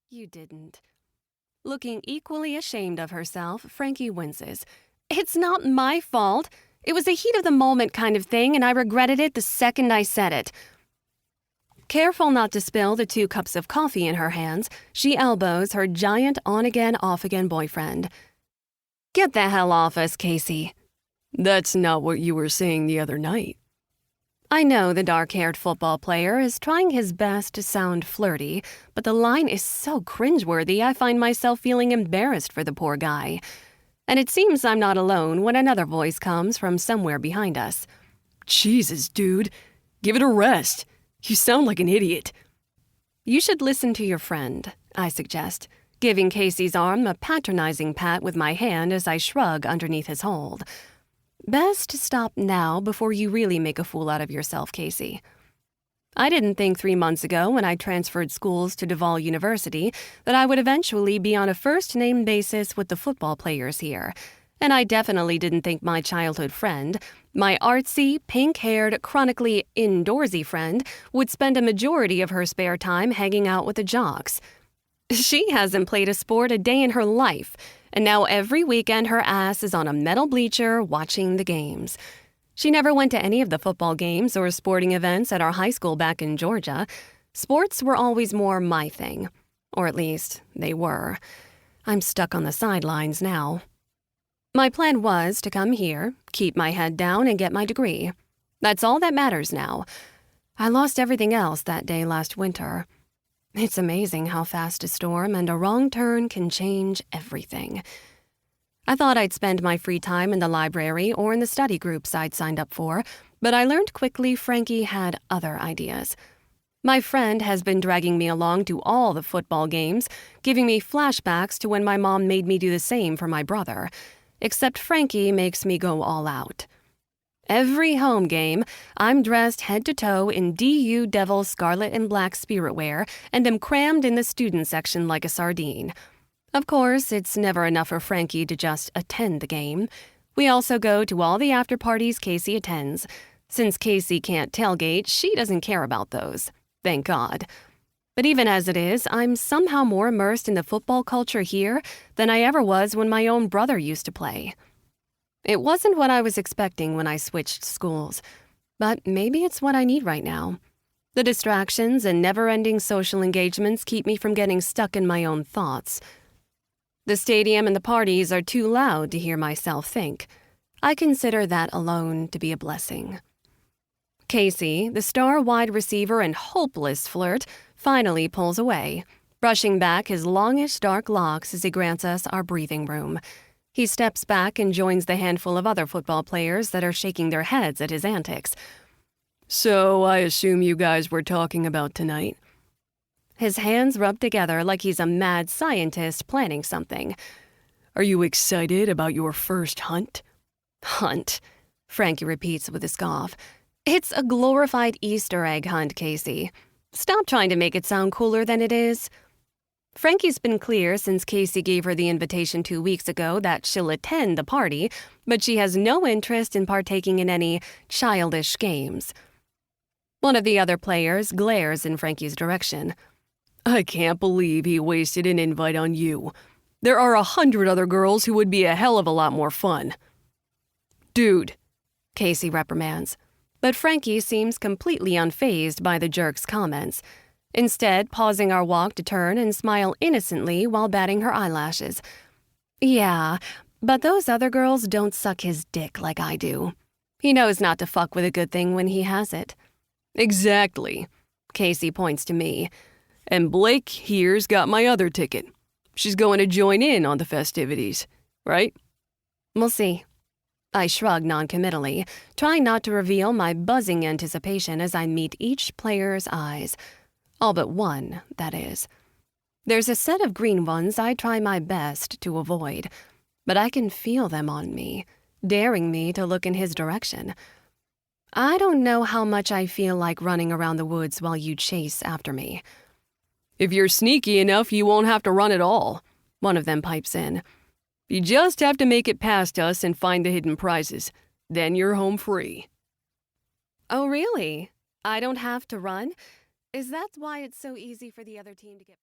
You didn't. Looking equally ashamed of herself, Frankie winces. It's not my fault. It was a heat-of-the-moment kind of thing, and I regretted it the second I said it. Careful not to spill the 2 cups of coffee in her hands, she elbows her giant on-again, off-again boyfriend. Get the hell off us, Casey. That's not what you were saying the other night. I know the dark-haired football player is trying his best to sound flirty, but the line is so cringeworthy I find myself feeling embarrassed for the poor guy. And it seems I'm not alone when another voice comes from somewhere behind us. Jesus, dude. Give it a rest. You sound like an idiot. You should listen to your friend, I suggest, giving Casey's arm a patronizing pat with my hand as I shrug underneath his hold. Best to stop now before you really make a fool out of yourself, Casey. I didn't think 3 months ago when I transferred schools to Duval University that I would eventually be on a first-name basis with the football players here. And I definitely didn't think my childhood friend, my artsy, pink-haired, chronically indoorsy friend, would spend a majority of her spare time hanging out with the jocks. She hasn't played a sport a day in her life, and now every weekend her ass is on a metal bleacher watching the games. She never went to any of the football games or sporting events at our high school back in Georgia. Sports were always more my thing. Or at least, they were. I'm stuck on the sidelines now. My plan was to come here, keep my head down, and get my degree. That's all that matters now. I lost everything else that day last winter. It's amazing how fast a storm and a wrong turn can change everything. I thought I'd spend my free time in the library or in the study groups I'd signed up for, but I learned quickly Frankie had other ideas. My friend has been dragging me along to all the football games, giving me flashbacks to when my mom made me do the same for my brother. Except Frankie makes me go all out. Every home game, I'm dressed head to toe in DU Devil scarlet and black spirit wear and am crammed in the student section like a sardine. Of course, it's never enough for Frankie to just attend the game. We also go to all the after parties Casey attends. Since Casey can't tailgate, she doesn't care about those. Thank God. But even as it is, I'm somehow more immersed in the football culture here than I ever was when my own brother used to play. It wasn't what I was expecting when I switched schools, but maybe it's what I need right now. The distractions and never-ending social engagements keep me from getting stuck in my own thoughts. The stadium and the parties are too loud to hear myself think. I consider that alone to be a blessing. Casey, the star wide receiver and hopeless flirt, finally pulls away, brushing back his longish dark locks as he grants us our breathing room. He steps back and joins the handful of other football players that are shaking their heads at his antics. So I assume you guys were talking about tonight? His hands rub together like he's a mad scientist planning something. Are you excited about your first hunt? Hunt, Frankie repeats with a scoff. It's a glorified Easter egg hunt, Casey. Stop trying to make it sound cooler than it is. Frankie's been clear since Casey gave her the invitation 2 weeks ago that she'll attend the party, but she has no interest in partaking in any childish games. One of the other players glares in Frankie's direction. I can't believe he wasted an invite on you. There are 100 other girls who would be a hell of a lot more fun. Dude, Casey reprimands. But Frankie seems completely unfazed by the jerk's comments, instead pausing our walk to turn and smile innocently while batting her eyelashes. Yeah, but those other girls don't suck his dick like I do. He knows not to fuck with a good thing when he has it. Exactly, Casey points to me. And Blake here's got my other ticket. She's going to join in on the festivities, right? We'll see. I shrug noncommittally, trying not to reveal my buzzing anticipation as I meet each player's eyes. All but one, that is. There's a set of green ones I try my best to avoid, but I can feel them on me, daring me to look in his direction. I don't know how much I feel like running around the woods while you chase after me. If you're sneaky enough, you won't have to run at all, one of them pipes in. You just have to make it past us and find the hidden prizes. Then you're home free. Oh, really? I don't have to run? Is that why it's so easy for the other team to get...